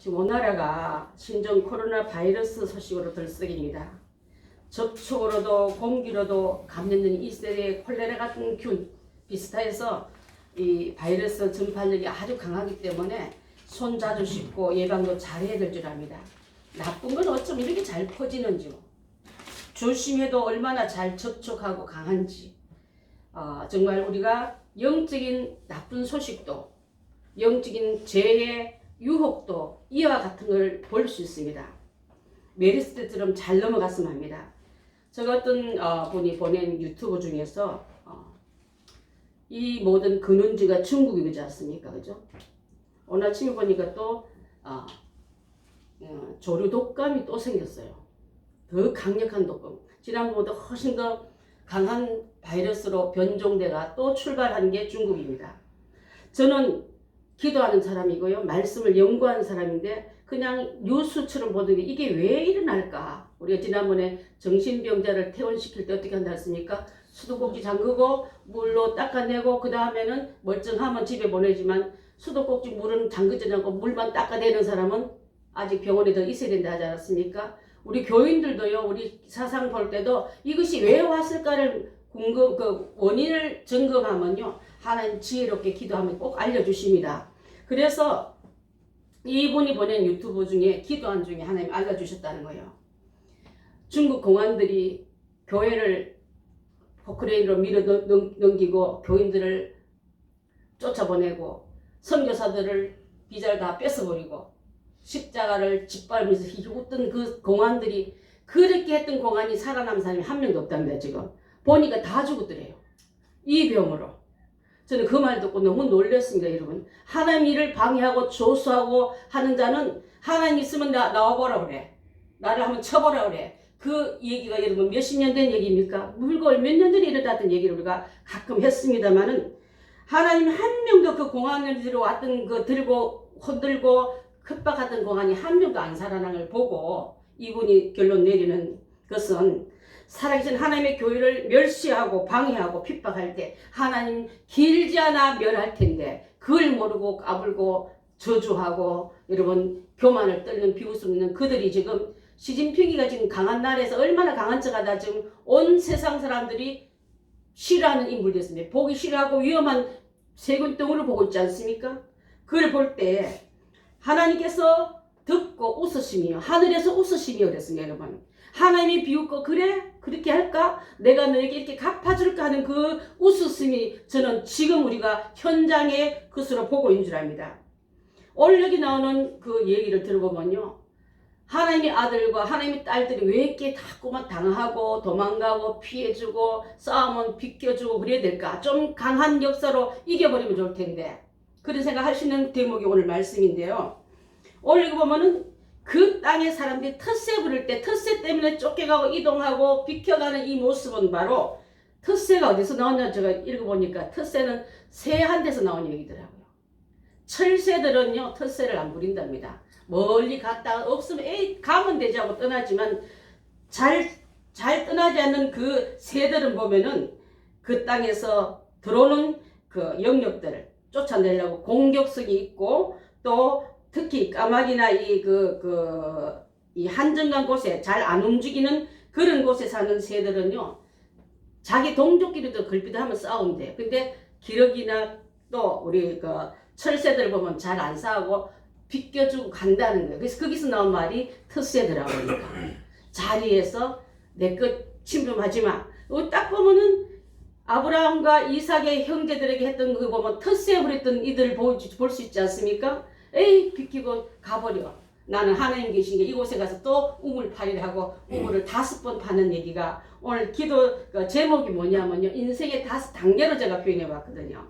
지금 오나라가 신종 코로나 바이러스 소식으로 들썩입니다. 접촉으로도 공기로도 감염된 이 세대의 콜레라 같은 균 비슷해서 이 바이러스 전파력이 아주 강하기 때문에 손 자주 씻고 예방도 잘해야 될 줄 압니다. 나쁜 건 어쩜 이렇게 잘 퍼지는지, 조심해도 얼마나 잘 접촉하고 강한지, 정말 우리가 영적인 나쁜 소식도, 영적인 재해 유혹도 이와 같은 걸 볼 수 있습니다. 메르스 때처럼 잘 넘어갔으면 합니다. 제가 어떤 분이 보낸 유튜브 중에서 이 모든 근원지가 중국이지 않습니까? 그죠? 오늘 아침에 보니까 또 조류 독감이 또 생겼어요. 더 강력한 독감. 지난번보다 훨씬 더 강한 바이러스로 변종돼가 또 출발한 게 중국입니다. 저는 기도하는 사람이고요. 말씀을 연구하는 사람인데 그냥 뉴스처럼 보던 게 이게 왜 일어날까? 우리가 지난번에 정신병자를 퇴원시킬 때 어떻게 한다 했습니까? 수도꼭지 잠그고 물로 닦아내고 그 다음에는 멀쩡하면 집에 보내지만 수도꼭지 물은 잠그지 않고 물만 닦아내는 사람은 아직 병원에 더 있어야 된다 하지 않았습니까? 우리 교인들도요. 우리 사상 볼 때도 이것이 왜 왔을까를 원인을 점검하면요. 하나님 지혜롭게 기도하면 꼭 알려주십니다. 그래서 이분이 보낸 유튜브 중에 기도한 중에 하나님 알려주셨다는 거예요. 중국 공안들이 교회를 포크레인으로 밀어 넘기고 교인들을 쫓아보내고 선교사들을 비자를 다 뺏어버리고 십자가를 짓밟으면서 웃던 그 공안들이 그렇게 했던 공안이 살아남은 사람이 한 명도 없답니다. 지금 보니까 다 죽었더래요. 이 병으로. 저는 그 말 듣고 너무 놀랐습니다. 여러분. 하나님 일을 방해하고 조수하고 하는 자는 하나님 있으면 나와보라 그래. 나를 한번 쳐보라 그래. 그 얘기가 여러분 몇십 년 된 얘기입니까? 물고 몇 년 전에 일어났던 얘기를 우리가 가끔 했습니다만은 하나님 한 명도 그 공안을 들어 왔던 그 들고 흔들고 협박하던 공안이 한 명도 안 살아난 걸 보고 이분이 결론 내리는 것은 살아계신 하나님의 교회를 멸시하고 방해하고 핍박할 때 하나님 길지 않아 멸할 텐데 그걸 모르고 까불고 저주하고 여러분 교만을 떨는 비웃음는 그들이 지금 시진핑이가 지금 강한 나라에서 얼마나 강한 척하다 지금 온 세상 사람들이 싫어하는 인물이 됐습니다. 보기 싫어하고 위험한 세균덩어리를 보고 있지 않습니까? 그걸 볼 때 하나님께서 듣고 웃으시며 하늘에서 웃으시며 그랬습니다. 여러분. 하나님이 비웃고 그래? 그렇게 할까? 내가 너에게 이렇게 갚아줄까 하는 그 웃으심이 저는 지금 우리가 현장의 것으로 보고 있는 줄 압니다. 오늘 여기 나오는 그 얘기를 들어보면요. 하나님의 아들과 하나님의 딸들이 왜 이렇게 자꾸만 당하고 도망가고 피해주고 싸우면 비껴주고 그래야 될까? 좀 강한 역사로 이겨버리면 좋을 텐데 그런 생각 하시는 대목이 오늘 말씀인데요. 오늘 이거 보면은 그 땅의 사람들이 텃세 부릴 때 텃세 때문에 쫓겨가고 이동하고 비켜가는 이 모습은 바로 텃세가 어디서 나오냐 제가 읽어보니까 텃세는 새 한 데서 나온 얘기더라고요. 철새들은요 텃세를 안 부린답니다. 멀리 갔다가 없으면 가면 되지 하고 떠나지만 잘 떠나지 않는 그 새들은 보면은 그 땅에서 들어오는 그 영역들을 쫓아내려고 공격성이 있고 또 특히 까마귀나 이 한정간 곳에 잘 안 움직이는 그런 곳에 사는 새들은요, 자기 동족끼리도 걸핏하면 싸운대. 근데 기러기나 또 우리 철새들 보면 잘 안 싸우고 비껴주고 간다는 거예요. 그래서 거기서 나온 말이 텃세더라고 그러니까. 자리에서 내 것 침범하지 마. 딱 보면은 아브라함과 이삭의 형제들에게 했던 거 보면 텃세 부렸던 이들을 볼 수 있지 않습니까? 비키고 가버려. 나는 하나님 계신 게 이곳에 가서 또 우물파리를 하고 우물을 5번 파는 얘기가 오늘 기도 제목이 뭐냐면요. 인생의 5단계로 제가 표현해 봤거든요.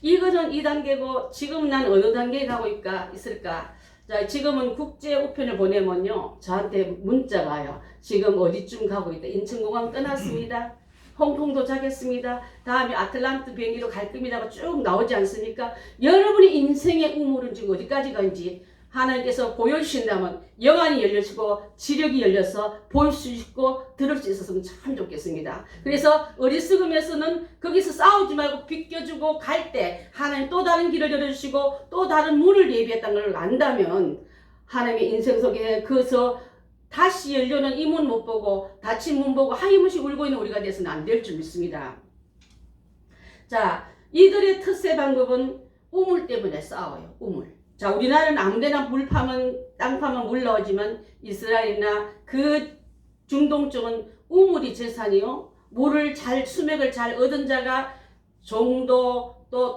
이거는 2단계고 지금 난 어느 단계에 가고 있을까? 자, 지금은 국제 우편을 보내면요. 저한테 문자가 와요. 지금 어디쯤 가고 있다. 인천공항 떠났습니다. 홍콩 도착했습니다. 다음에 아틀란트 비행기로 갈 겁니다. 쭉 나오지 않습니까? 여러분의 인생의 우물은 지금 어디까지 간지 하나님께서 보여주신다면 영안이 열려지고 지력이 열려서 볼 수 있고 들을 수 있었으면 참 좋겠습니다. 그래서 어리석음에서는 거기서 싸우지 말고 비껴주고 갈 때 하나님 또 다른 길을 열어주시고 또 다른 문을 예비했다는 걸 안다면 하나님의 인생 속에 그서 다시 열려는 이 문 못 보고 닫힌 문 보고 하염없이 울고 있는 우리가 돼서는 안 될 줄 믿습니다. 자, 이들의 특세 방법은 우물 때문에 싸워요. 우물. 자, 우리나라는 아무데나 물 파면 땅 파면 물 나오지만 이스라엘이나 그 중동 쪽은 우물이 재산이요. 물을 잘 수맥을 잘 얻은 자가 정도 또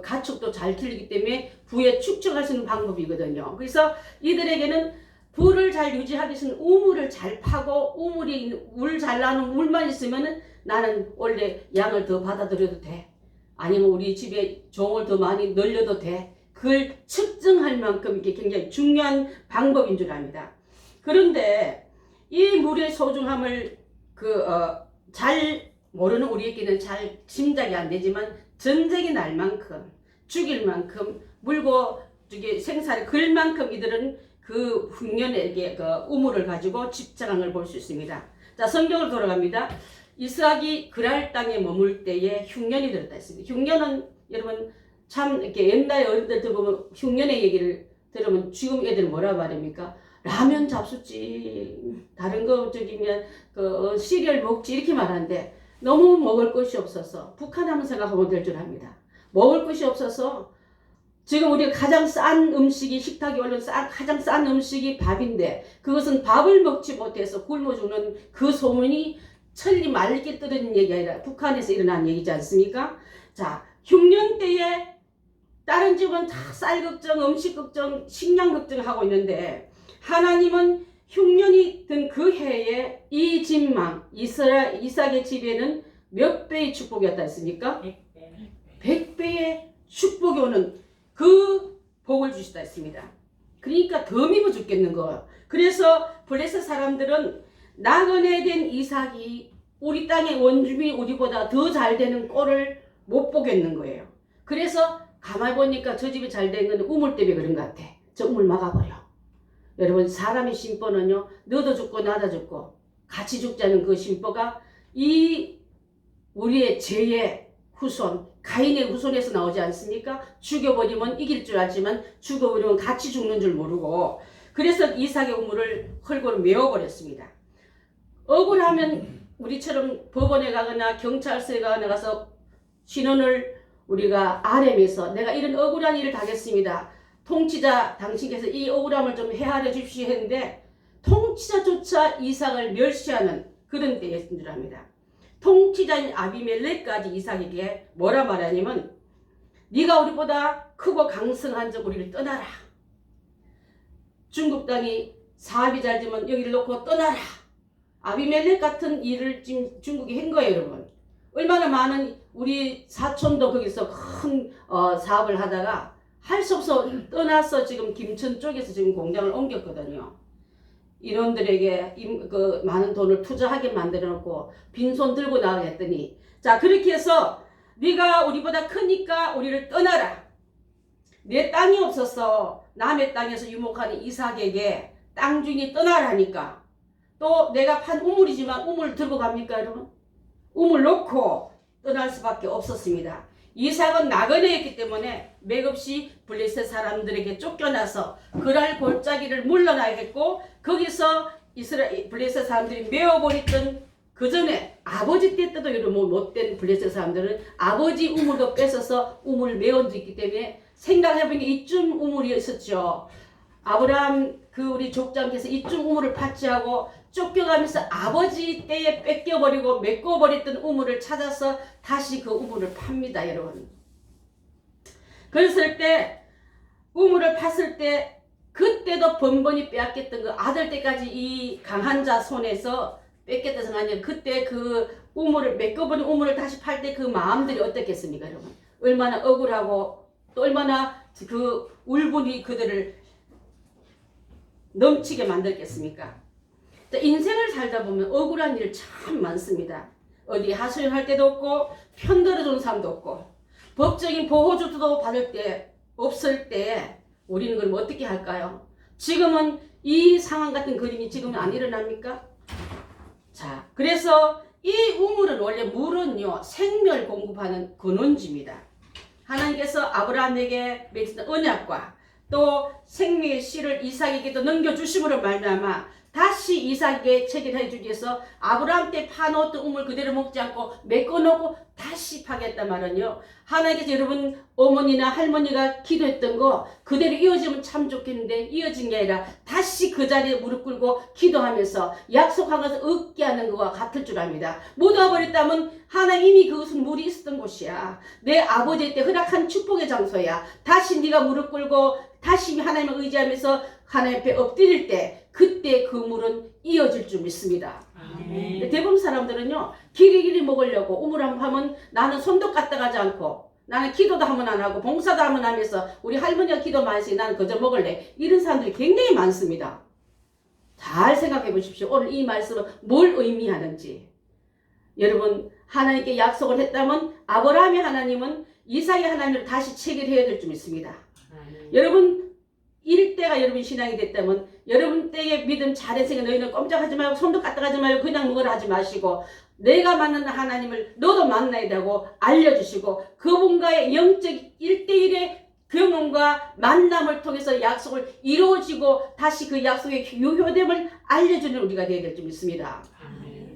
가축도 잘 길르기 때문에 부에 축적할 수 있는 방법이거든요. 그래서 이들에게는 부를 잘 유지하기 위해서는 우물을 잘 파고 우물이 물 잘 나는 물만 있으면은 나는 원래 양을 더 받아들여도 돼. 아니면 우리 집에 종을 더 많이 늘려도 돼. 그걸 측정할 만큼 이게 굉장히 중요한 방법인 줄 압니다. 그런데 이 물의 소중함을 잘 모르는 우리에게는 잘 짐작이 안 되지만 전쟁이 날 만큼 죽일 만큼 물고 생사를 걸 만큼 이들은 그 흉년에게 그 우물을 가지고 집착을 볼 수 있습니다. 자, 성경으로 돌아갑니다. 이스락이 그랄 땅에 머물 때에 흉년이 들었다 했습니다. 흉년은 여러분 참 이렇게 옛날에 어른들 들어보면 흉년의 얘기를 들으면 지금 애들 뭐라 말합니까? 라면 잡수지, 다른 거 저기면 시리얼 먹지 이렇게 말하는데 너무 먹을 것이 없어서 북한 하면 생각하면 될 줄 압니다. 먹을 것이 없어서 지금 우리가 가장 싼 음식이 식탁에 올린 가장 싼 음식이 밥인데 그것은 밥을 먹지 못해서 굶어 죽는 그 소문이 천리 말리게 떨어진 얘기가 아니라 북한에서 일어난 얘기지 않습니까? 자, 흉년 때에 다른 집은 다 쌀 걱정, 음식 걱정, 식량 걱정하고 있는데 하나님은 흉년이 든 그 해에 이 집망 이삭의 집에는 몇 배의 축복이었다 했습니까? 100배의 축복이 오는 그 복을 주시다 했습니다. 그러니까 더 미워 죽겠는 거예요. 그래서 블레셋 사람들은 나그네 된 이삭이 우리 땅의 원주민이 우리보다 더 잘 되는 꼴을 못 보겠는 거예요. 그래서 가만히 보니까 저 집이 잘 된 건 우물 때문에 그런 것 같아. 저 우물 막아버려. 여러분 사람의 심보는요. 너도 죽고 나도 죽고 같이 죽자는 그 심보가 이 우리의 죄의 후손 가인의 후손에서 나오지 않습니까? 죽여버리면 이길 줄 알지만 죽어버리면 같이 죽는 줄 모르고 그래서 이삭의 우물을 헐고 메워버렸습니다. 억울하면 우리처럼 법원에 가거나 경찰서에 가거나 가서 신원을 우리가 RM에서 내가 이런 억울한 일을 당했습니다. 통치자 당신께서 이 억울함을 좀 헤아려 주십시오 했는데 통치자조차 이삭을 멸시하는 그런 때였던 줄 압니다. 통치자인 아비멜렉까지 이삭에게 뭐라 말하냐면 네가 우리보다 크고 강성한 적 우리를 떠나라. 중국 땅이 사업이 잘 되면 여기를 놓고 떠나라. 아비멜렉 같은 일을 지금 중국이 한 거예요, 여러분. 얼마나 많은 우리 사촌도 거기서 큰 사업을 하다가 할 수 없어 떠나서 지금 김천 쪽에서 지금 공장을 옮겼거든요. 인원들에게 많은 돈을 투자하게 만들어 놓고 빈손 들고 나가게 했더니 자 그렇게 해서 네가 우리보다 크니까 우리를 떠나라. 내 땅이 없어서 남의 땅에서 유목하는 이삭에게 땅 주인이 떠나라니까 또 내가 판 우물이지만 우물 들고 갑니까 여러분? 우물 놓고 떠날 수밖에 없었습니다. 이삭은 나그네였기 때문에 맥없이 블레셋 사람들에게 쫓겨나서 그랄 골짜기를 물러나겠고 거기서 블레셋 사람들이 메워버렸던 그 전에 아버지 때 때도 이런 못된 블레셋 사람들은 아버지 우물도 뺏어서 우물을 메운 적 있기 때문에 생각해보니까 이쯤 우물이 있었죠. 아브라함 우리 족장께서 이쯤 우물을 파치하고 쫓겨가면서 아버지 때에 뺏겨버리고 메꿔버렸던 우물을 찾아서 다시 그 우물을 팝니다, 여러분. 그랬을 때 우물을 팠을 때 그때도 번번이 빼앗겼던 그 아들 때까지 이 강한 자 손에서 뺏겼다 생각하면 그때 그 우물을 메꿔버린 우물을 다시 팔 때 그 마음들이 어떻겠습니까, 여러분? 얼마나 억울하고 또 얼마나 그 울분이 그들을 넘치게 만들겠습니까? 인생을 살다 보면 억울한 일 참 많습니다. 어디 하소연할 때도 없고 편들어주는 사람도 없고 법적인 보호조도 받을 때 없을 때 우리는 그럼 어떻게 할까요? 지금은 이 상황 같은 그림이 지금은 안 일어납니까? 자, 그래서 이 우물은 원래 물은요 생명을 공급하는 근원지입니다. 하나님께서 아브라함에게 맺은 언약과 또 생명의 씨를 이삭에게도 넘겨주심으로 말미암아 다시 이삭에게 체결해 주기 위해서 아브라함 때 파놓았던 우물 그대로 먹지 않고 메꿔놓고 다시 파겠단 말은요. 하나님께서 여러분 어머니나 할머니가 기도했던 거 그대로 이어지면 참 좋겠는데 이어진 게 아니라 다시 그 자리에 무릎 꿇고 기도하면서 약속한 것을 얻게 하는 것과 같을 줄 압니다. 못 와버렸다면 하나님 이미 그것은 물이 있었던 곳이야. 내 아버지 때 허락한 축복의 장소야. 다시 네가 무릎 꿇고 다시 하나님을 의지하면서 하나님 앞에 엎드릴 때 그때 그 물은 이어질 줄 믿습니다. 아멘. 대부분 사람들은요 길이길이 먹으려고 우물함 하면 나는 손도 갖다 가지 않고 나는 기도도 하면 안 하고 봉사도 하면 하면서 우리 할머니가 기도 많이 했으니 나는 그저 먹을래 이런 사람들이 굉장히 많습니다. 잘 생각해 보십시오. 오늘 이 말씀은 뭘 의미하는지. 여러분 하나님께 약속을 했다면 아브라함의 하나님은 이삭의 하나님을 다시 체결해야 될 줄 믿습니다. 여러분 일대가 여러분 신앙이 됐다면 여러분 때의 믿음 잘했으니까 너희는 꼼짝하지 말고 손도 갖다 가지 말고 그냥 먹으라 하지 마시고 내가 만나는 하나님을 너도 만나야 되고 알려주시고 그분과의 영적 1대1의 경험과 만남을 통해서 약속을 이루어지고 다시 그 약속의 유효됨을 알려주는 우리가 되어야 될 줄 믿습니다.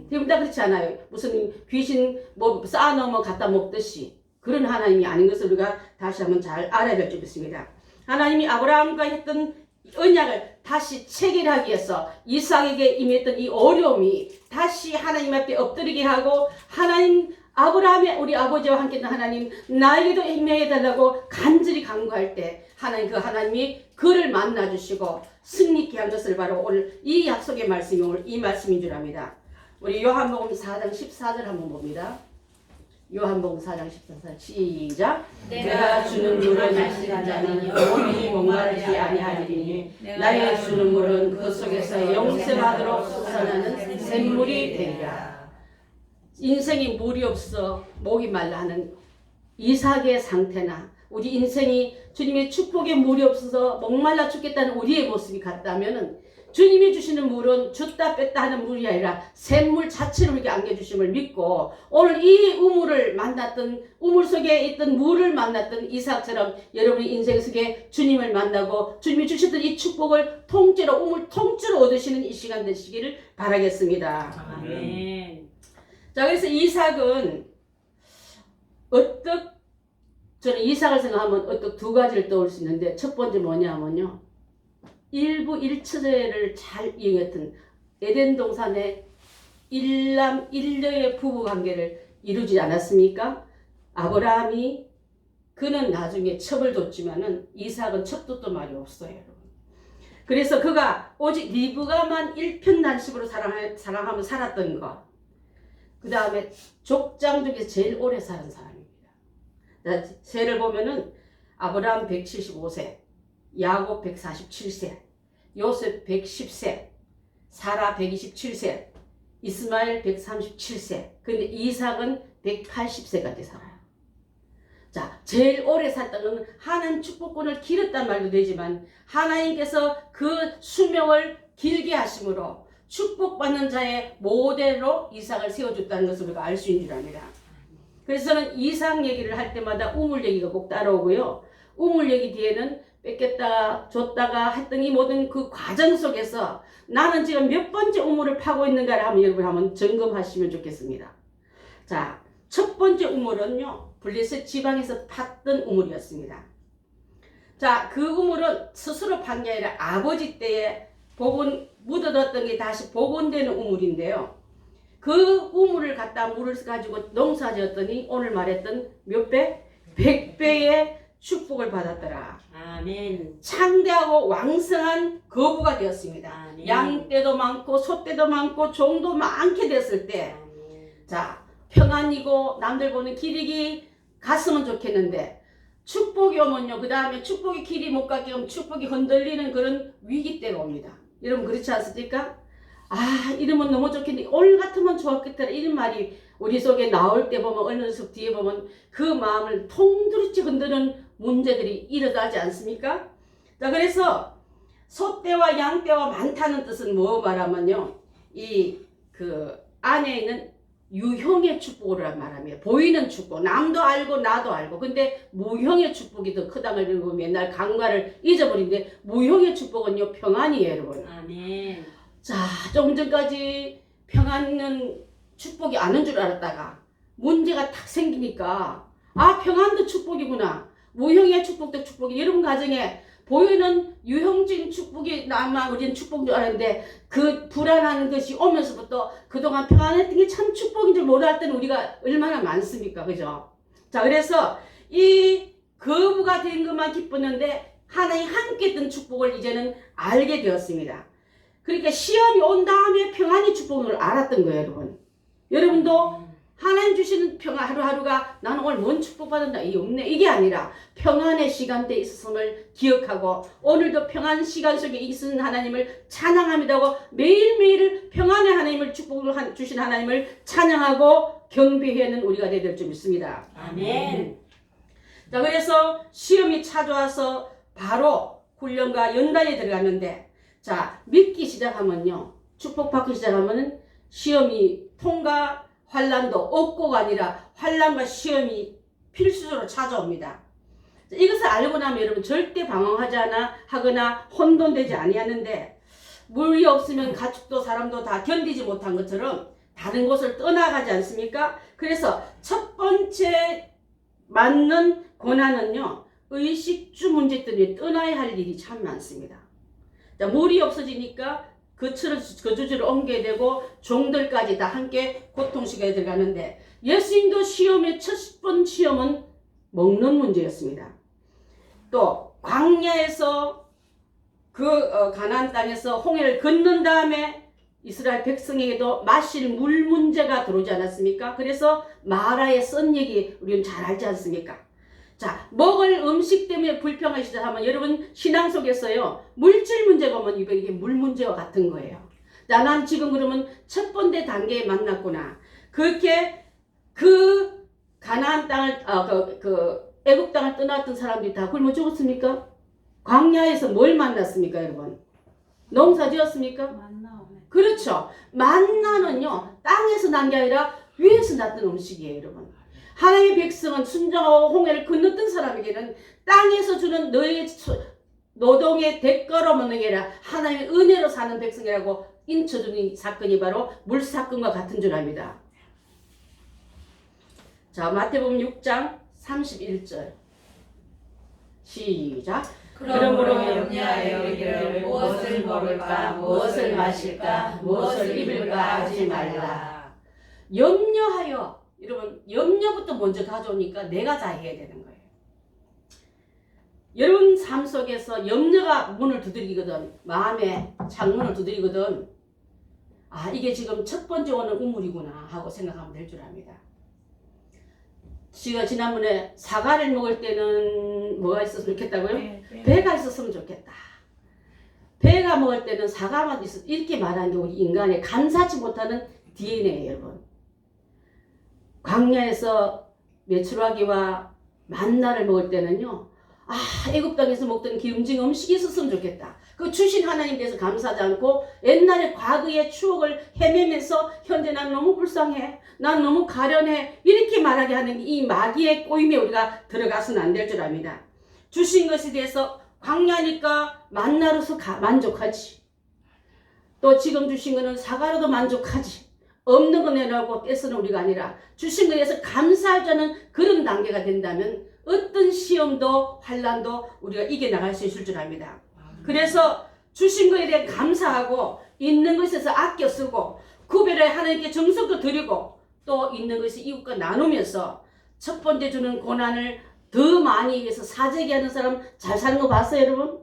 대부분 다 그렇지 않아요. 무슨 귀신 뭐 쌓아놓으면 갖다 먹듯이 그런 하나님이 아닌 것을 우리가 다시 한번 잘 알아야 될 줄 믿습니다. 하나님이 아브라함과 했던 언약을 다시 체결하기 위해서 이삭에게 임했던 이 어려움이 다시 하나님 앞에 엎드리게 하고 하나님 아브라함의 우리 아버지와 함께 있는 하나님 나에게도 임해달라고 간절히 간구할 때 하나님 그 하나님이 그를 만나주시고 승리케 한 것을 바로 오늘 이 약속의 말씀이 오늘 이 말씀인 줄 압니다. 우리 요한복음 4장 14절 한번 봅니다. 요한복음 4장 14절 시작. 내가 주는 물은 마시는 자는 영원히 목마르지 아니하리니 나의 주는 물은 그 속에서 영생하도록 솟아나는 샘물이 되리라. 인생이 물이 없어 목이 말라 하는 이삭의 상태나 우리 인생이 주님의 축복에 물이 없어서 목말라 죽겠다는 우리의 모습이 같다면 주님이 주시는 물은 줬다 뺐다 하는 물이 아니라 샘물 자체를 우리에게 안겨주심을 믿고 오늘 이 우물을 만났던 우물 속에 있던 물을 만났던 이삭처럼 여러분의 인생 속에 주님을 만나고 주님이 주셨던 이 축복을 통째로 우물 통째로 얻으시는 이 시간 되시기를 바라겠습니다. 아멘. 자, 그래서 이삭은 저는 이삭을 생각하면 어떻게 두 가지를 떠올 수 있는데 첫 번째 뭐냐면요. 일부 일처제를 잘 이용했던 에덴 동산의 일남 일녀의 부부 관계를 이루지 않았습니까? 아브라함이 그는 나중에 첩을 뒀지만은 이삭은 첩도 또 말이 없어요, 여러분. 그래서 그가 오직 리브가만 일편단심으로 사랑하며 살았던 것. 그 다음에 족장 중에 제일 오래 사는 사람입니다. 자, 세를 보면은 아브라함 175세. 야곱 147세, 요셉 110세, 사라 127세, 이스마엘 137세. 근데 이삭은 180세까지 살아요. 자, 제일 오래 살다는 하나님 축복권을 길었단 말도 되지만 하나님께서 그 수명을 길게 하심으로 축복받는 자의 모델로 이삭을 세워줬다는 것을 우리가 알 수 있는 줄 압니다. 그래서 저는 이삭 얘기를 할 때마다 우물 얘기가 꼭 따라오고요. 우물 얘기 뒤에는 뺏겼다가 줬다가 했던 이 모든 그 과정 속에서 나는 지금 몇 번째 우물을 파고 있는가를 한번 여러분 한번 점검하시면 좋겠습니다. 자, 첫 번째 우물은요. 블레셋 지방에서 팠던 우물이었습니다. 자, 그 우물은 스스로 판 게 아니라 아버지 때에 묻어뒀던 게 다시 복원되는 우물인데요. 그 우물을 갖다 물을 가지고 농사 지었더니 오늘 말했던 몇 배? 100배의 축복을 받았더라. 아멘. 창대하고 왕성한 거부가 되었습니다. 아멘. 양떼도 많고 소떼도 많고 종도 많게 됐을 때 아멘. 자, 평안이고 남들 보는 길이 갔으면 좋겠는데 축복이 오면요. 그 다음에 축복의 길이 못 가게 하면 축복이 흔들리는 그런 위기 때가 옵니다. 여러분 그렇지 않습니까? 아, 이러면 너무 좋겠는데 오늘 같으면 좋았겠다 이런 말이 우리 속에 나올 때 보면 어느 속 뒤에 보면 그 마음을 통두리째 흔드는 문제들이 일어나지 않습니까? 자, 그래서 소떼와 양떼와 많다는 뜻은 뭐 말하면요. 이 그 안에 있는 유형의 축복을 말합니다. 보이는 축복. 남도 알고 나도 알고. 근데 무형의 축복이 더 크다는 걸 맨날 강과를 잊어버리는데 무형의 축복은요 평안이에요 여러분. 아멘. 자, 조금 전까지 평안은 축복이 아는 줄 알았다가 문제가 탁 생기니까 아 평안도 축복이구나. 무형의 축복도 축복이. 여러분 가정에 보이는 유형적인 축복이 나만 우리는 축복인 줄 알았는데 그 불안한 것이 오면서부터 그동안 평안했던 게 참 축복인 줄 몰랐을 때는 우리가 얼마나 많습니까? 그죠? 자, 그래서 이 거부가 된 것만 기뻤는데 하나님 함께 했던 축복을 이제는 알게 되었습니다. 그러니까 시험이 온 다음에 평안의 축복을 알았던 거예요, 여러분. 여러분도 하나님 주시는 평안 하루하루가 나는 오늘 뭔 축복받았나 이 없네 이게 아니라 평안의 시간대에 있었음을 기억하고 오늘도 평안 시간 속에 있는 하나님을 찬양합니다고 매일매일 평안의 하나님을 축복을 주신 하나님을 찬양하고 경배하는 우리가 되야 될 줄 믿습니다. 아멘. 자, 그래서 시험이 찾아와서 바로 훈련과 연단에 들어갔는데 자, 믿기 시작하면요 축복받기 시작하면은 시험이 통과 환란도 없고가 아니라 환란과 시험이 필수적으로 찾아옵니다. 이것을 알고 나면 여러분 절대 방황하지 하거나 혼돈되지 아니하는데 물이 없으면 가축도 사람도 다 견디지 못한 것처럼 다른 곳을 떠나가지 않습니까? 그래서 첫 번째 맞는 고난은요 의식주 문제 때문에 떠나야 할 일이 참 많습니다. 자, 물이 없어지니까 거주지를 옮겨야 되고 종들까지 다 함께 고통시켜야 들어가는데 예수님도 시험의 첫 번 시험은 먹는 문제였습니다. 또 광야에서 가나안 땅에서 홍해를 건넌 다음에 이스라엘 백성에게도 마실 물 문제가 들어오지 않았습니까? 그래서 마라의 썬 얘기 우리는 잘 알지 않습니까? 자, 먹을 음식 때문에 불평하기 시작하면 여러분 신앙 속에서요 물질 문제가 오면 이게 물 문제와 같은 거예요. 자, 난 지금 그러면 첫 번째 단계에 만났구나. 그렇게 그 가나안 땅을 애굽 땅을 떠났던 사람들이 다 굶어 죽었습니까? 광야에서 뭘 만났습니까, 여러분? 농사 지었습니까? 만나. 그렇죠. 만나는요 땅에서 난 게 아니라 위에서 났던 음식이에요, 여러분. 하나님의 백성은 순정하고 홍해를 건넜던 사람에게는 땅에서 주는 너의 노동의 대가로 먹는 게 아니라 하나님의 은혜로 사는 백성이라고 인쳐주는 사건이 바로 물사건과 같은 줄 압니다. 자, 마태복음 6장 31절 시작. 그러므로 염려하여 이르기를 무엇을 먹을까 무엇을 마실까 무엇을 입을까 하지 말라. 염려하여 여러분 염려부터 먼저 가져오니까 내가 다 해야 되는 거예요. 여러분 삶 속에서 염려가 문을 두드리거든 마음의 창문을 두드리거든 아 이게 지금 첫 번째 오는 우물이구나 하고 생각하면 될 줄 압니다. 제가 지난번에 사과를 먹을 때는 뭐가 있었으면 좋겠다고요? 배가 있었으면 좋겠다. 배가 먹을 때는 사과만 있었 이렇게 말하는 게 우리 인간의 감사치 못하는 DNA예요, 여러분. 광야에서 메추라기와 만나를 먹을 때는요. 아, 애굽 땅에서 먹던 기름진 음식이 있었으면 좋겠다. 그 주신 하나님 대해서 감사하지 않고 옛날의 과거의 추억을 헤매면서 현재 난 너무 불쌍해. 난 너무 가련해. 이렇게 말하게 하는 이 마귀의 꼬임에 우리가 들어가서는 안 될 줄 압니다. 주신 것에 대해서 광야니까 만나로서 만족하지. 또 지금 주신 거는 사과로도 만족하지. 없는 거 내라고 떼쓰는 우리가 아니라 주신 것에 대해서 감사하자는 그런 단계가 된다면 어떤 시험도 환란도 우리가 이겨나갈 수 있을 줄 압니다. 그래서 주신 것에 대해 감사하고 있는 것에서 아껴 쓰고 구별해 하나님께 정성도 드리고 또 있는 것을 이웃과 나누면서 첫 번째 주는 고난을 더 많이 위해서 사재기 하는 사람 잘 사는 거 봤어요, 여러분?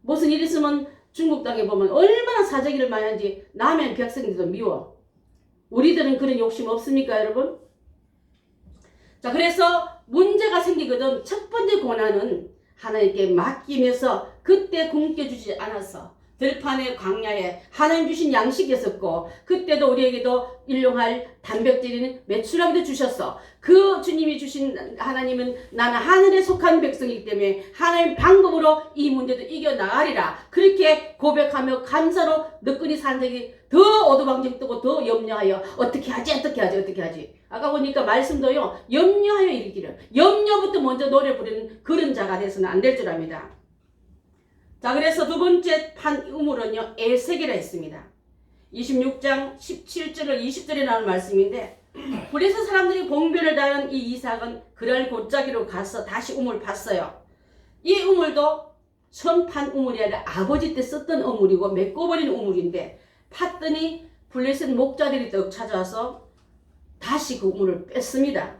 무슨 일 있으면 중국 땅에 보면 얼마나 사재기를 많이 하는지 남의 백성들도 미워. 우리들은 그런 욕심 없습니까, 여러분? 자, 그래서 문제가 생기거든 첫 번째 고난은 하나님께 맡기면서 그때 굶겨주지 않아서 들판의 광야에 하나님 주신 양식이었었고 그때도 우리에게도 일용할 단백질인 메추라기도 주셨어. 그 주님이 주신 하나님은 나는 하늘에 속한 백성이기 때문에 하나님 방법으로 이 문제도 이겨나가리라. 그렇게 고백하며 감사로 너끈히 사는 자에게 더 오두방정 뜨고 더 염려하여 어떻게 하지. 아까 보니까 말씀도요. 염려하여 이르기를. 염려부터 먼저 노래 부르는 그런 자가 돼서는 안 될 줄 압니다. 자, 그래서 두 번째 판 우물은요, 에색이라 했습니다. 26장 17절을 20절에 나오는 말씀인데, 그래서 사람들이 봉변을 당한 이 이삭은 그날 골짜기로 가서 다시 우물 팠어요. 이 우물도 처음 판 우물이 아니라 아버지 때 썼던 우물이고 메꿔버린 우물인데, 팠더니 블레셋 목자들이 떡 찾아와서 다시 그 우물을 뺐습니다.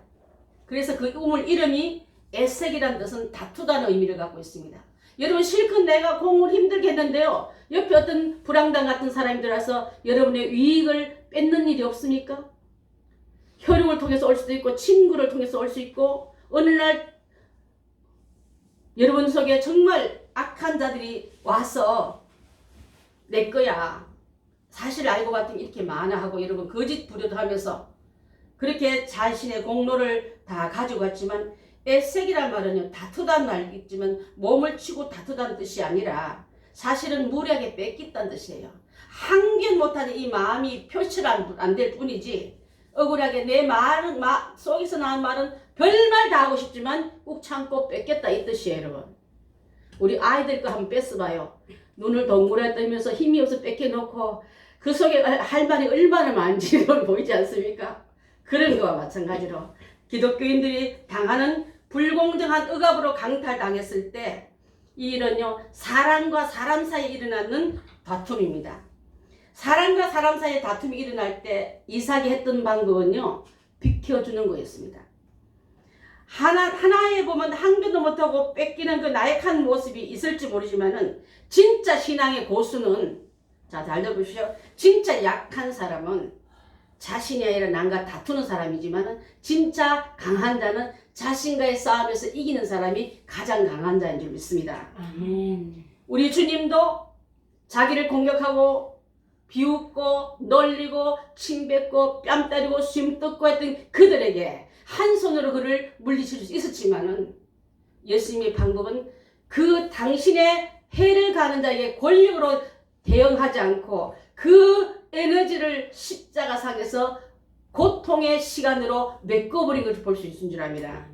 그래서 그 우물 이름이 에색이라는 뜻은 다투다는 의미를 갖고 있습니다. 여러분 실컷 내가 공을 힘들게 했는데요. 옆에 어떤 불황당 같은 사람이 들어와서 여러분의 유익을 뺏는 일이 없습니까? 혈육을 통해서 올 수도 있고 친구를 통해서 올 수 있고 어느 날 여러분 속에 정말 악한 자들이 와서 내 거야. 사실 알고 봤더니 이렇게 많아 하고 여러분 거짓 부려도 하면서 그렇게 자신의 공로를 다 가지고 갔지만 에색이란 말은요, 다투다는 말이겠지만 몸을 치고 다투다는 뜻이 아니라 사실은 무리하게 뺏겼다는 뜻이에요. 항변 못하는 이 마음이 표출 안 될 뿐이지 억울하게 내 말은 속에서 나온 말은 별말 다 하고 싶지만 꾹 참고 뺏겼다 이 뜻이에요. 여러분 우리 아이들 거 한번 뺏어봐요. 눈을 동그랗게 뜨면서 힘이 없어 뺏겨놓고 그 속에 할 말이 얼마나 많은지 보이지 않습니까? 그런 거와 마찬가지로 기독교인들이 당하는 불공정한 억압으로 강탈당했을 때 이 일은요 사람과 사람 사이에 일어나는 다툼입니다. 사람과 사람 사이에 다툼이 일어날 때 이삭이 했던 방법은요 비켜주는 거였습니다. 하나에 보면 항변도 못하고 뺏기는 그 나약한 모습이 있을지 모르지만은 진짜 신앙의 고수는 자 잘 들어보십시오. 진짜 약한 사람은 자신이 아니라 남과 다투는 사람이지만 진짜 강한 자는 자신과의 싸움에서 이기는 사람이 가장 강한 자인 줄 믿습니다. 아멘. 우리 주님도 자기를 공격하고 비웃고 놀리고 침뱉고 뺨 때리고 숨 뜯고 했던 그들에게 한 손으로 그를 물리칠 수 있었지만은 예수님의 방법은 그 당신의 해를 가는 자에게 권력으로 대응하지 않고 그 에너지를 십자가상에서 고통의 시간으로 메꿔버린 것을 볼 수 있는 줄 압니다.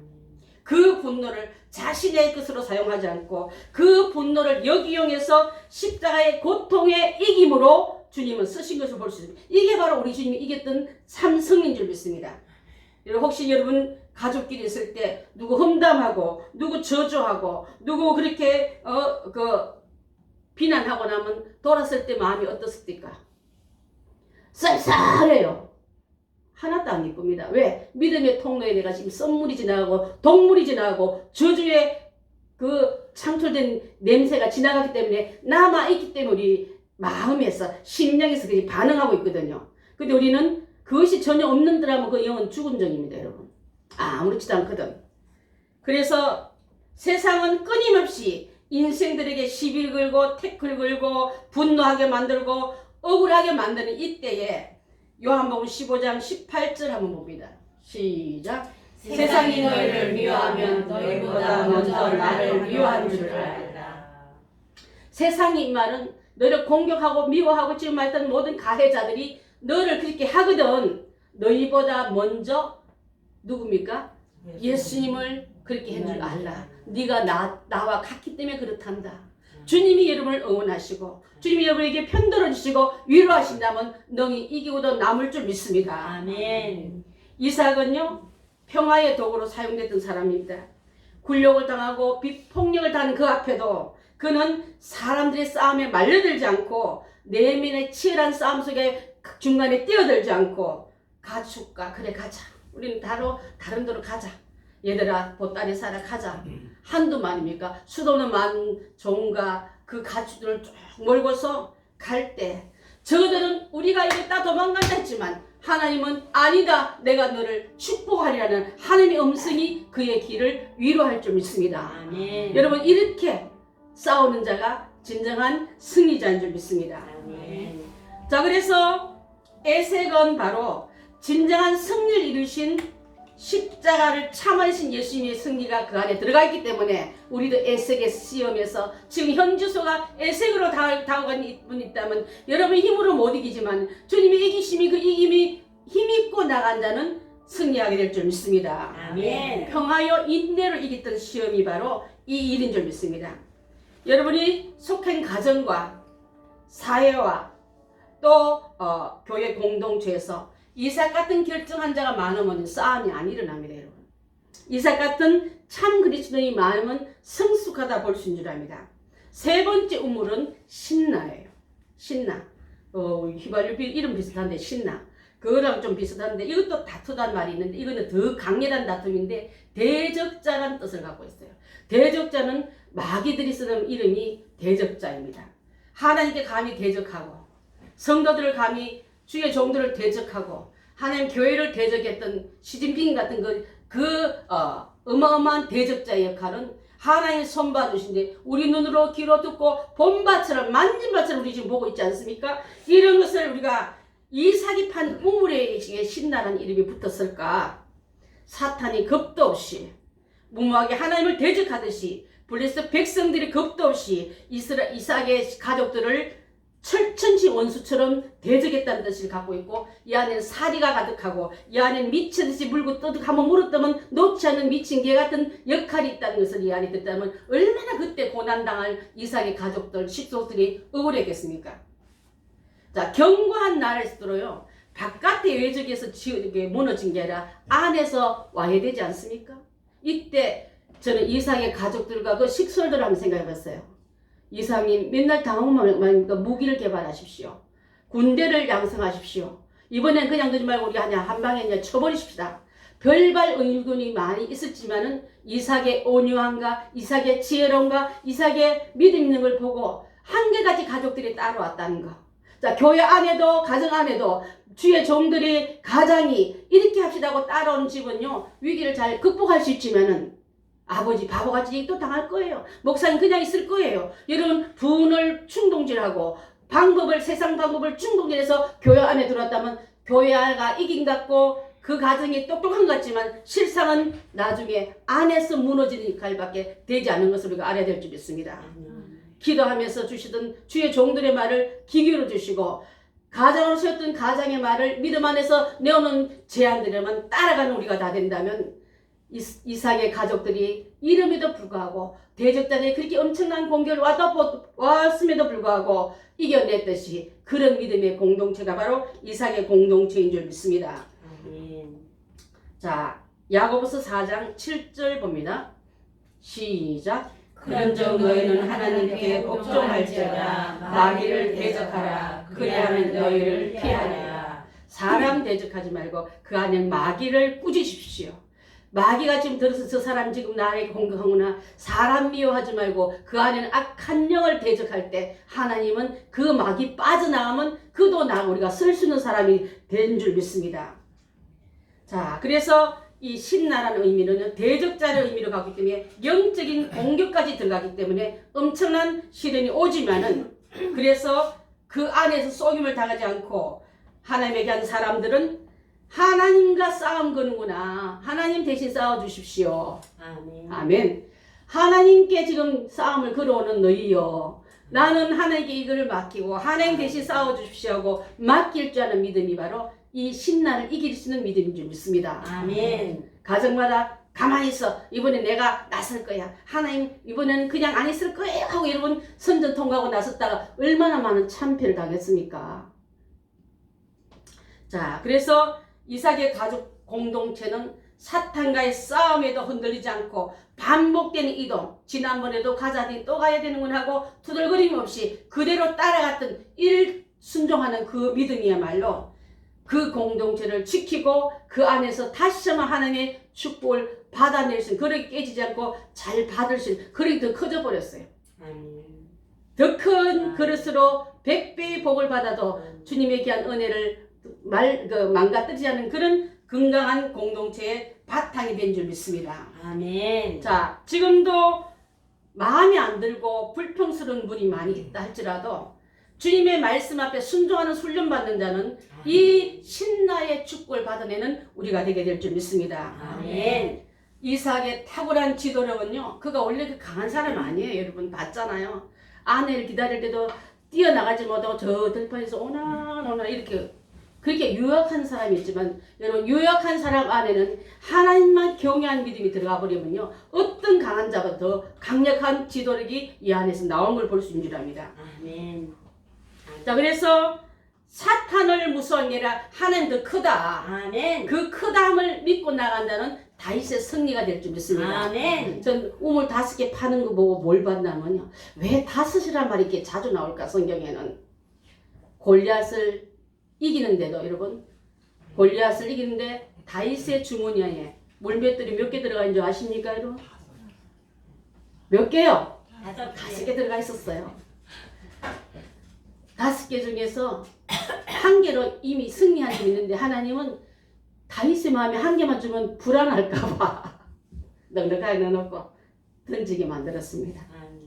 그 분노를 자신의 것으로 사용하지 않고 그 분노를 역이용해서 십자가의 고통의 이김으로 주님은 쓰신 것을 볼 수 있습니다. 이게 바로 우리 주님이 이겼던 삼성인 줄 믿습니다. 혹시 여러분 가족끼리 있을 때 누구 험담하고 누구 저주하고 누구 그렇게 비난하고 나면 돌았을 때 마음이 어떻습니까? 쌀쌀해요. 하나도 안 기쁩니다. 왜? 믿음의 통로에 내가 지금 썸물이 지나가고 동물이 지나가고 저주의 그 창출된 냄새가 지나가기 때문에 남아있기 때문에 우리 마음에서 심령에서 그게 반응하고 있거든요. 근데 우리는 그것이 전혀 없는 듯하면 그 영은 죽은 정입니다. 여러분 아무렇지도 않거든. 그래서 세상은 끊임없이 인생들에게 시비 걸고 태클 걸고 분노하게 만들고 억울하게 만드는 이때에 요한복음 15장 18절 한번 봅니다. 시작. 세상이 너희를 미워하면 너희보다 먼저 나를 미워한 줄 알라. 세상이 이 말은 너를 공격하고 미워하고 지금 말했던 모든 가해자들이 너를 그렇게 하거든. 너희보다 먼저 누굽니까? 예수님을 그렇게 한 줄 알라. 네가 나와 같기 때문에 그렇단다. 주님이 여러분을 응원하시고 주님이 여러분에게 편들어 주시고 위로하신다면 너희 이기고도 남을 줄 믿습니다. 아멘. 이삭은요 평화의 도구로 사용됐던 사람입니다. 굴욕을 당하고 비폭력을 당한 그 앞에도 그는 사람들의 싸움에 말려들지 않고 내면의 치열한 싸움 속에 중간에 뛰어들지 않고 가축가 그래 가자. 우리는 다른 데로 가자. 얘들아 보따리 사러 가자. 한두만입니까? 수도는 많은 종과 그 가축들을 쭉 몰고서 갈 때 저들은 우리가 이겼다 도망간다 했지만 하나님은 아니다 내가 너를 축복하리라는 하나님의 음성이 그의 길을 위로할 줄 믿습니다. 아멘. 여러분 이렇게 싸우는 자가 진정한 승리자인 줄 믿습니다. 아멘. 자, 그래서 에색은 바로 진정한 승리를 이루신 십자가를 참으신 예수님의 승리가 그 안에 들어가 있기 때문에 우리도 에색의 시험에서 지금 현 주소가 에색으로 다가간 분이 있다면 여러분이 힘으로 못 이기지만 주님의 이기심이 그 이김이 힘입고 나간 자는 승리하게 될 줄 믿습니다. 아멘. 평하여 인내로 이겼던 시험이 바로 이 일인 줄 믿습니다. 여러분이 속한 가정과 사회와 또 교회 공동체에서 이삭 같은 결정한 자가 많으면 싸움이 안 일어납니다. 여러분. 이삭 같은 참 그리스도인이 많으면 성숙하다 볼 수 있는 줄 압니다. 세 번째 우물은 신나예요. 신나. 휘발유 이름 비슷한데 신나. 그거랑 좀 비슷한데 이것도 다투단 말이 있는데 이거는 더 강렬한 다툼인데 대적자란 뜻을 갖고 있어요. 대적자는 마귀들이 쓰는 이름이 대적자입니다. 하나님께 감히 대적하고 성도들을 감히 주의 종들을 대적하고 하나님 교회를 대적했던 시진핑 같은 어마어마한 대적자의 역할은 하나님 손봐주신데 우리 눈으로 귀로 듣고 본바처럼 만진 바처럼 우리 지금 보고 있지 않습니까? 이런 것을 우리가 이삭이 판 우물에 신나라는 이름이 붙었을까? 사탄이 겁도 없이 무모하게 하나님을 대적하듯이 블레셋 백성들이 겁도 없이 이삭의 가족들을 철천지 원수처럼 대적했다는 뜻을 갖고 있고 이 안에는 사리가 가득하고 이 안에는 미치듯이 물고 떠득 한번 물었다면 놓지 않는 미친 개 같은 역할이 있다는 것을 이 안에 듣다면 얼마나 그때 고난당할 이삭의 가족들 식속들이 억울했겠습니까? 자, 견고한 나라에서도요 바깥의 외적에서 이렇게 무너진 게 아니라 안에서 와야 되지 않습니까? 이때 저는 이삭의 가족들과 그 식솔들을 한번 생각해 봤어요. 이삭님 맨날 당하면 말입니까? 무기를 개발하십시오. 군대를 양성하십시오. 이번엔 그냥 두지 말고 우리 그냥 한 방에 그냥 쳐버리십시다. 별발 의군이 많이 있었지만은 이삭의 온유함과 이삭의 지혜로움과 이삭의 믿음 있는 걸 보고 한결같이 가족들이 따라왔다는 거. 자, 교회 안에도 가정 안에도 주의 종들이 가장이 이렇게 합시다 하고 따라오는 집은요 위기를 잘 극복할 수 있지만은 아버지 바보같이 또 당할 거예요. 목사님 그냥 있을 거예요. 여러분 분을 충동질하고 세상 방법을 충동질해서 교회 안에 들어왔다면 교회가 이긴 것 같고 그 가정이 똑똑한 것 같지만 실상은 나중에 안에서 무너지는 역할밖에 되지 않는 것을 우리가 알아야 될 줄 믿습니다. 기도하면서 주시던 주의 종들의 말을 귀 기울여 주시고 가장으로 세웠던 가장의 말을 믿음 안에서 내오는 제안들에만 따라가는 우리가 다 된다면 이삭의 가족들이 이름에도 불구하고 대적자들이 그렇게 엄청난 공격을 왔음에도 불구하고 이겨냈듯이 그런 믿음의 공동체가 바로 이삭의 공동체인 줄 믿습니다. 아멘. 자, 야고보서 4장 7절 봅니다. 시작. 그런즉 너희는 하나님께 복종할지어다 마귀를 대적하라 그리하면 너희를 피하리라. 사람 대적하지 말고 그 안에 마귀를 꾸짖으십시오. 마귀가 지금 들어서 저 사람 지금 나에게 공격하구나. 사람 미워하지 말고 그 안에는 악한 영을 대적할 때 하나님은 그 마귀 빠져나가면 그도 나고 우리가 쓸 수 있는 사람이 된 줄 믿습니다. 자, 그래서 이 신나라는 의미는 대적자의 의미로 가기 때문에 영적인 공격까지 들어가기 때문에 엄청난 시련이 오지만은 그래서 그 안에서 속임을 당하지 않고 하나님에게 한 사람들은 하나님과 싸움 거는구나. 하나님 대신 싸워주십시오. 아멘. 아멘. 하나님께 지금 싸움을 걸어오는 너희요. 나는 하나님께 이걸 맡기고 하나님 대신 싸워주십시오 하고 맡길 줄 아는 믿음이 바로 이 신나를 이길 수 있는 믿음인 줄 믿습니다. 아멘. 가정마다 가만히 있어. 이번에 내가 나설 거야. 하나님 이번에는 그냥 안 있을 거예요 하고 여러분 선전 통과하고 나섰다가 얼마나 많은 참패를 당했습니까? 자, 그래서 이삭의 가족 공동체는 사탄과의 싸움에도 흔들리지 않고 반복되는 이동, 지난번에도 가자니 또 가야 되는구나 하고 투덜거림 없이 그대로 따라갔던 순종하는 그 믿음이야말로 그 공동체를 지키고 그 안에서 다시 한번 하나님의 축복을 받아낼 수 있는, 그렇게 깨지지 않고 잘 받을 수 있는, 그렇게 더 커져 버렸어요. 더 큰 그릇으로 100배의 복을 받아도 주님의 귀한 은혜를 망가뜨리지 않는 그런 건강한 공동체의 바탕이 된 줄 믿습니다. 아멘. 자, 지금도 마음에 안 들고 불평스러운 분이 많이 있다 할지라도 주님의 말씀 앞에 순종하는 훈련 받는 자는 이 신나의 축복을 받아내는 우리가 되게 될 줄 믿습니다. 아멘. 이삭의 탁월한 지도력은요, 그가 원래 그 강한 사람 아니에요. 여러분 봤잖아요. 아내를 기다릴 때도 뛰어나가지 못하고 저 들판에서 오나 이렇게 그렇게 유약한 사람이 있지만, 여러분 유약한 사람 안에는 하나님만 경외한 믿음이 들어가 버리면요, 어떤 강한 자보다 더 강력한 지도력이 이 안에서 나온 걸 볼 수 있는 줄 압니다. 아멘. 자, 그래서 사탄을 무서워한 게 아니라 하나님 더 크다. 아멘. 그 크다함을 믿고 나간다는 다윗의 승리가 될 줄 믿습니다. 아멘. 전 우물 5개 파는 거 보고 뭘 봤냐면요, 왜 5이란 말이 이렇게 자주 나올까 성경에는. 골리앗을 이기는데도, 여러분 골리앗을 이기는데 다윗의 주머니에 물맷돌이 몇 개 들어가 있는 줄 아십니까 여러분? 몇 개요? 5개 들어가 있었어요. 5개 중에서 1개로 이미 승리한 게 있는데, 하나님은 다윗의 마음에 1개만 주면 불안할까봐 넉넉하게 넣어놓고 던지게 만들었습니다. 아멘.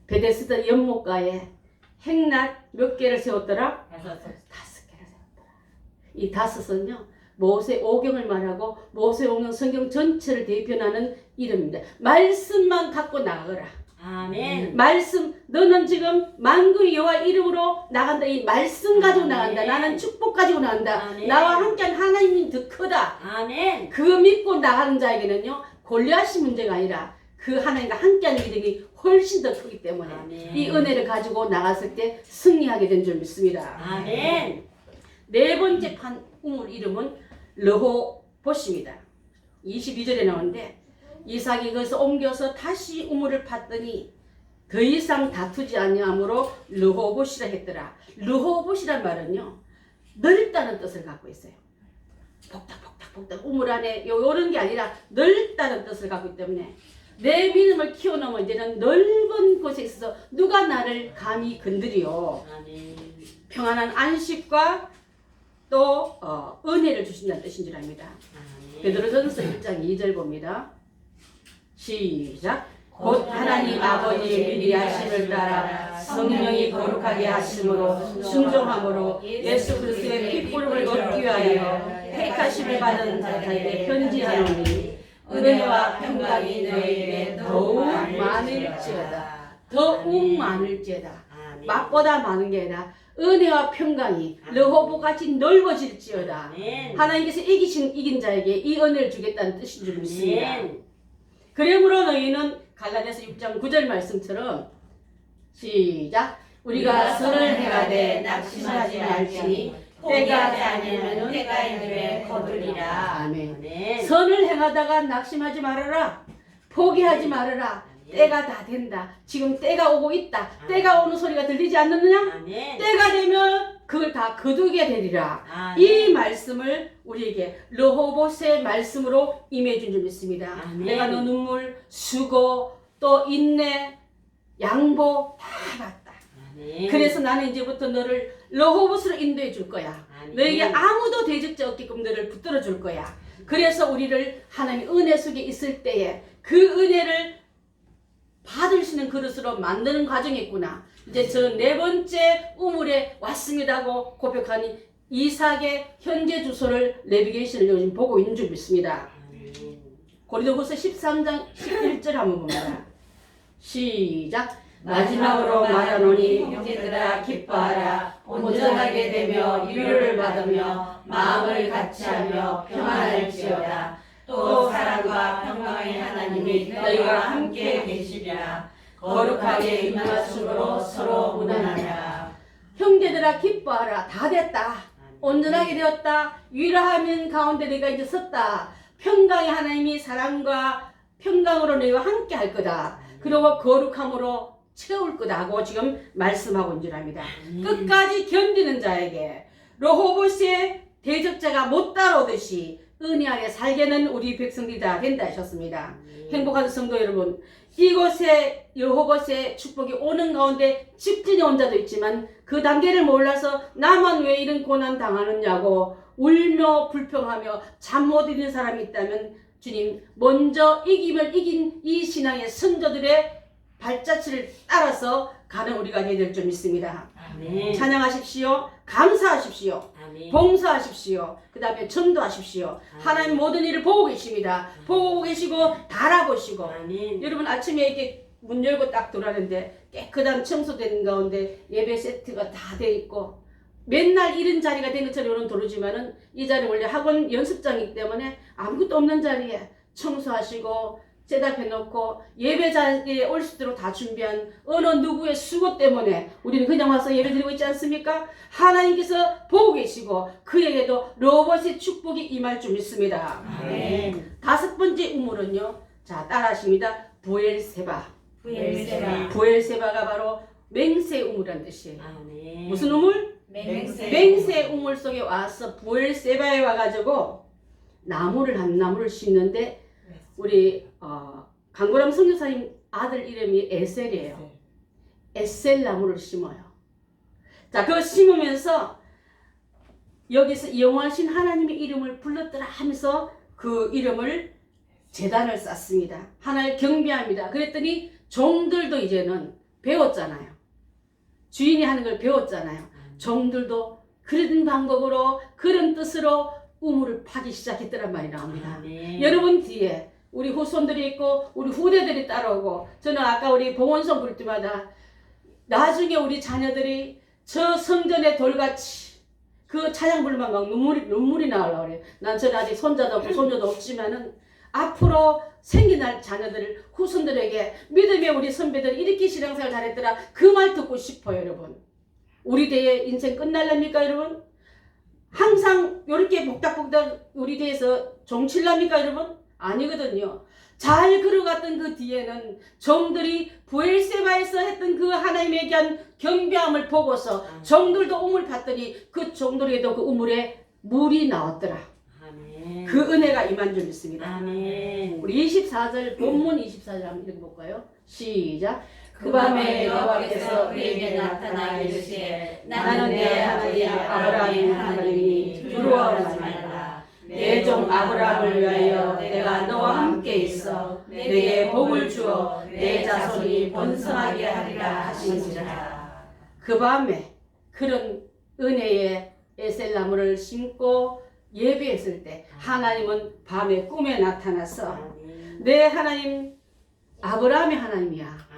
베데스다 연못가에 행낫 몇 개를 세웠더라? 5개를 세웠더라. 이 5은요, 모세 오경을 말하고 모세 오경 성경 전체를 대표하는 이름입니다. 말씀만 갖고 나가거라. 아멘. 말씀, 너는 지금 만군의 여호와 이름으로 나간다. 이 말씀 가지고 나간다. 나는 축복 가지고 나간다. 아멘. 나와 함께한 하나님이 더 크다. 아멘. 그 믿고 나가는 자에게는요, 골리앗이 문제가 아니라 그 하나님과 함께하는 믿음이 훨씬 더 크기 때문에 아멘. 이 은혜를 가지고 나갔을 때 승리하게 된 줄 믿습니다. 아멘. 네 번째 판 우물 이름은 르호봇입니다. 22절에 나오는데, 이삭이 거기서 옮겨서 다시 우물을 팠더니 더 이상 다투지 아니하므로 르호봇이라 했더라. 르호봇이란 말은요, 넓다는 뜻을 갖고 있어요. 복닥 우물 안에 요런 게 아니라 넓다는 뜻을 갖고 있기 때문에 내 믿음을 키워놓으면 이제는 넓은 곳에 있어서 누가 나를 감히 건드리요. 아멘. 평안한 안식과 또 은혜를 주신다는 뜻인 줄 압니다. 아멘. 베드로전서 1장 2절 봅니다. 시작. 곧 하나님 아버지의 미리 하심을 따라 성령이 거룩하게 하심으로 순종함으로 예수 그리스도의 핏부름을 얻기 위하여 택하심을 받은 자들에게 편지하노니 은혜와 평강이 너희에게 더욱 많을지어다. 더욱 많을지어다. 아멘. 맛보다 많은 게 아니라 은혜와 평강이 르호봇같이 넓어질지어다. 아멘. 하나님께서 이긴 자에게 이 은혜를 주겠다는 뜻인 줄 믿습니다. 아멘. 그러므로 너희는 갈라디아서 6장 9절 말씀처럼 시작. 우리가 선을 행하되 낙심하지 말지니 때가 아니면 때가 이르에 거두리라. 아멘. 아멘. 선을 행하다가 낙심하지 말아라. 포기하지 말아라. 때가 다 된다. 지금 때가 오고 있다. 때가 오는 소리가 들리지 않느냐? 아멘. 때가 되면 그걸 다 거두게 되리라. 아멘. 이 말씀을 우리에게 르호봇의 말씀으로 임해준 줄 믿습니다. 아멘. 내가 너 눈물, 수고, 또 인내, 양보 다 봤다. 아멘. 그래서 나는 이제부터 너를 르호봇으로 인도해 줄 거야. 아멘. 너에게 아무도 대적자 없게끔 너를 붙들어 줄 거야. 그래서 우리를 하나님 은혜 속에 있을 때에 그 은혜를 받을 수 있는 그릇으로 만드는 과정이 있구나. 이제 저 네 번째 우물에 왔습니다 하고 고백하니 이삭의 현재 주소를 내비게이션을 요즘 보고 있는 줄 믿습니다. 아멘. 고린도후서 13장 11절 한번 봅니다. 시작. 마지막으로 말하노니 형제들아 기뻐하라. 온전하게 되며 위로를 받으며 마음을 같이하며 평안할지어다. 또 사랑과 평강의 하나님이 너희와 함께 계시리라. 거룩하게 임하심으로 서로 무난하라. 형제들아 기뻐하라. 다 됐다. 온전하게 되었다. 위로하는 가운데 내가 이제 섰다. 평강의 하나님이 사랑과 평강으로 너희와 함께 할 거다. 그리고 거룩함으로 채울 거다 하고 지금 말씀하고 있는 줄 압니다. 끝까지 견디는 자에게 르호봇의 대적자가 못 따라오듯이 은혜 아래 살게는 우리 백성들이 다 된다 하셨습니다. 행복한 성도 여러분, 이곳에 르호봇의 축복이 오는 가운데 직진이 온 자도 있지만 그 단계를 몰라서 나만 왜 이런 고난 당하느냐고 울며 불평하며 잠 못 이는 사람이 있다면 주님 먼저 이김을 이긴 이 신앙의 선조들의 발자취를 따라서 가는 우리가 될 줄 믿습니다. 아멘. 찬양하십시오. 감사하십시오. 아멘. 봉사하십시오. 그 다음에 전도하십시오. 하나님 모든 일을 보고 계십니다. 보고 계시고 달아보시고. 아멘. 여러분 아침에 이렇게 문 열고 딱 들어왔는데 깨끗한 청소된 가운데 예배 세트가 다 돼 있고 맨날 이런 자리가 된 것처럼 여러분 들어오지만은 이 자리 원래 학원 연습장이기 때문에 아무것도 없는 자리에 청소하시고 셋업해놓고 예배 자리에 올 수 있도록 다 준비한 어느 누구의 수고 때문에 우리는 그냥 와서 예배 드리고 있지 않습니까? 하나님께서 보고 계시고 그에게도 로봇의 축복이 임할 줄 믿습니다. 아멘. 5번째 우물은요. 자 따라하십니다. 부엘세바. 부엘세바. 부엘세바가 바로 맹세 우물이라는 뜻이에요. 아멘. 무슨 우물? 맹세. 맹세 우물 속에 와서 부엘세바에 와가지고 한 나무를 심는데 우리 강구람 선교사님 아들 이름이 에셀이에요. 에셀 나무를 심어요. 자, 그거 심으면서 여기서 영원하신 하나님의 이름을 불렀더라 하면서 그 이름을 제단을 쌓습니다. 하나님을 경배합니다. 그랬더니 종들도 이제는 배웠잖아요. 주인이 하는 걸 배웠잖아요. 종들도 그런 방법으로 그런 뜻으로 우물을 파기 시작했더란 말이 나옵니다. 아멘. 여러분 뒤에 우리 후손들이 있고 우리 후대들이 따라오고 저는 아까 우리 봉헌송 부를 때마다 나중에 우리 자녀들이 저 성전의 돌같이 그 찬양 부르면 막 눈물이 나오려고 그래요. 난 저는 아직 손자도 없고 손녀도 없지만은 앞으로 생겨날 자녀들 후손들에게 믿음의 우리 선배들 이렇게 신앙생활 잘했더라 그 말 듣고 싶어요. 여러분 우리 대의 인생 끝날랍니까 여러분? 항상 이렇게 복닥복닥 우리 대에서 종칠랍니까 여러분? 아니거든요. 잘 걸어갔던 그 뒤에는 종들이 부엘세바에서 했던 그 하나님에 대한 경배함을 보고서 종들도 우물 봤더니 그 종들에도 그 우물에 물이 나왔더라. 아멘. 그 은혜가 임한 줄 믿습니다. 아멘. 우리 24절 본문 24절 한번 읽어볼까요? 시작. 그 밤에 여호와께서 그에게 나타나 이르시되 나는 내 아버지 아브라함의 하나님이니 두려워하지 말라. 내 종 아브라함을 위하여 내가 너와 함께 있어 내게 복을 주어 내 자손이 번성하게 하리라 하시니라. 그 밤에 그런 은혜의 에셀나무를 심고 예배했을 때 하나님은 밤에 꿈에 나타나서 아멘. 내 하나님 아브라함의 하나님이야.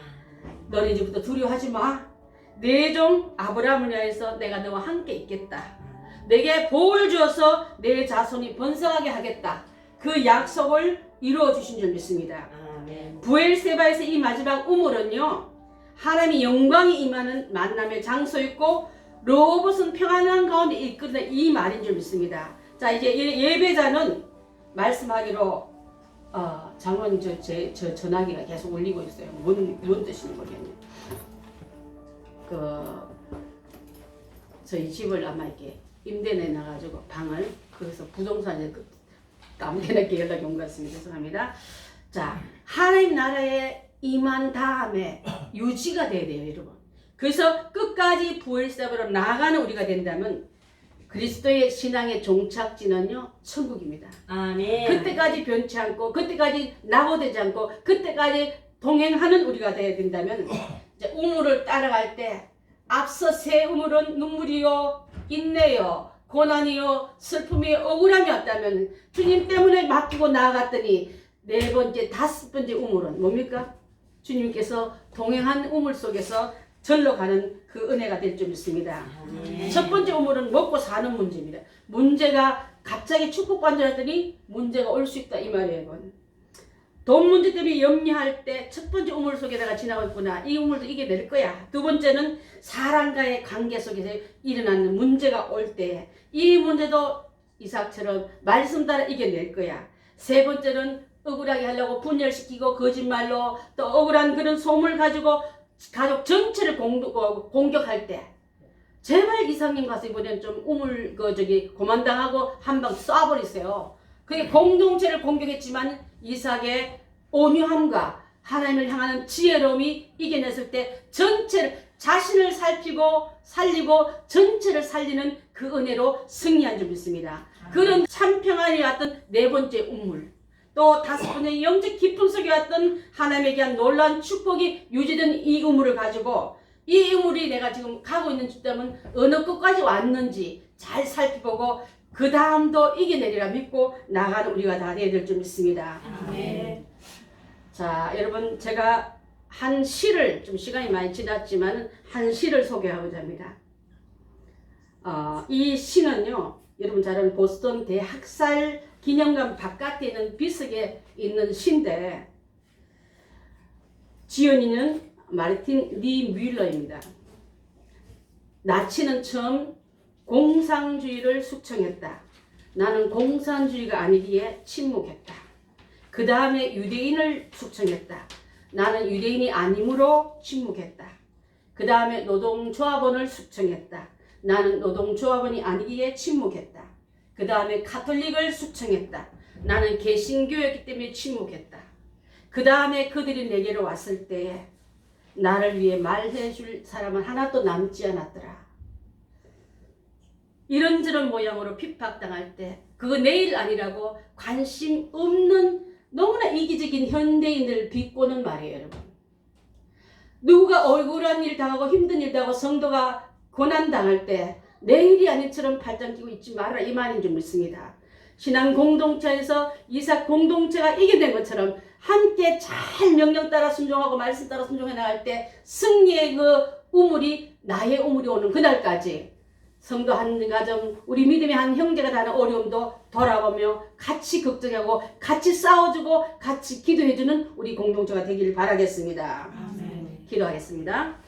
너는 이제부터 두려워하지 마. 내 종 아브라함을 위하여서 내가 너와 함께 있겠다. 내게 복을 주어서 내 자손이 번성하게 하겠다. 그 약속을 이루어 주신 줄 믿습니다. 아멘. 부엘세바에서 이 마지막 우물은요. 하나님의 영광이 임하는 만남의 장소였고 로봇은 평안한 가운데 이끄는 이 말인 줄 믿습니다. 자 이제 예배자는 말씀하기로 장로님 저 전화기가 계속 울리고 있어요. 뭔 뜻인지 모르겠네요. 저희 집을 아마 이렇게 임대 내놔가지고 방을 그래서 부동산에 아무데나 이렇게 연락이 온 것 같습니다. 죄송합니다. 자 하나님 나라에 임한 다음에 유지가 돼야 돼요, 여러분. 그래서 끝까지 부엘세바로 나아가는 우리가 된다면 그리스도의 신앙의 종착지는요 천국입니다. 아멘. 그때까지 변치 않고 그때까지 낙오되지 않고 그때까지 동행하는 우리가 되어야 된다면 이제 우물을 따라갈 때 앞서 세 우물은 눈물이요 인내요 고난이요 슬픔이 억울함이었다면 주님 때문에 맡기고 나아갔더니 네 번째 다섯 번째 우물은 뭡니까? 주님께서 동행한 우물 속에서 절로 가는 그 은혜가 될 줄 믿습니다. 아멘. 첫 번째 우물은 먹고 사는 문제입니다. 문제가 갑자기 축복받는 줄 알았더니 문제가 올 수 있다 이 말이에요. 돈 문제 때문에 염려할 때 첫 번째 우물 속에다가 지나고 있구나. 이 우물도 이겨낼 거야. 두 번째는 사람과의 관계 속에서 일어나는 문제가 올 때 이 문제도 이삭처럼 말씀 따라 이겨낼 거야. 세 번째는 억울하게 하려고 분열시키고 거짓말로 또 억울한 그런 소문을 가지고 가족 전체를 공격할 때 제발 이상님 가서 이번엔 좀 우물 고만당하고 한 방 쏴버리세요. 그게 공동체를 공격했지만 이삭의 온유함과 하나님을 향하는 지혜로움이 이겨냈을 때 전체를 자신을 살리고 전체를 살리는 그 은혜로 승리한 줄 믿습니다. 그런 참 평안이 왔던 네 번째 우물. 또 5번의 영적 깊음 속에 왔던 하나님에 대한 놀라운 축복이 유지된 이 의무를 가지고 이 의무를 내가 지금 가고 있는 주점은 어느 끝까지 왔는지 잘 살펴보고 그 다음도 이겨내리라 믿고 나가는 우리가 다 되어야 될 줄 믿습니다. 아멘. 자, 여러분 제가 한 시를 좀 시간이 많이 지났지만 한 시를 소개하고자 합니다. 이 시는요, 여러분 잘 아는 보스턴 대학살 기념관 바깥에 있는 비석에 있는 시인데 지연이는 마르틴 리 뮬러입니다. 나치는 처음 공산주의를 숙청했다. 나는 공산주의가 아니기에 침묵했다. 그 다음에 유대인을 숙청했다. 나는 유대인이 아니므로 침묵했다. 그 다음에 노동조합원을 숙청했다. 나는 노동조합원이 아니기에 침묵했다. 그 다음에 가톨릭을 숙청했다. 나는 개신교였기 때문에 침묵했다. 그 다음에 그들이 내게로 왔을 때에 나를 위해 말해줄 사람은 하나도 남지 않았더라. 이런저런 모양으로 핍박당할 때 그거 내일 아니라고 관심 없는 너무나 이기적인 현대인들을 비꼬는 말이에요, 여러분. 누가 억울한 일 당하고 힘든 일 당하고 성도가 고난당할 때 내일이 아닌처럼 팔짱 끼고 있지 마라 이 말인 줄 믿습니다. 신앙 공동체에서 이삭 공동체가 이겨낸 것처럼 함께 잘 명령 따라 순종하고 말씀 따라 순종해 나갈 때 승리의 그 우물이 나의 우물이 오는 그날까지 성도 한 가정 우리 믿음의 한 형제가 다는 어려움도 돌아보며 같이 걱정하고 같이 싸워주고 같이 기도해주는 우리 공동체가 되기를 바라겠습니다. 아멘. 기도하겠습니다.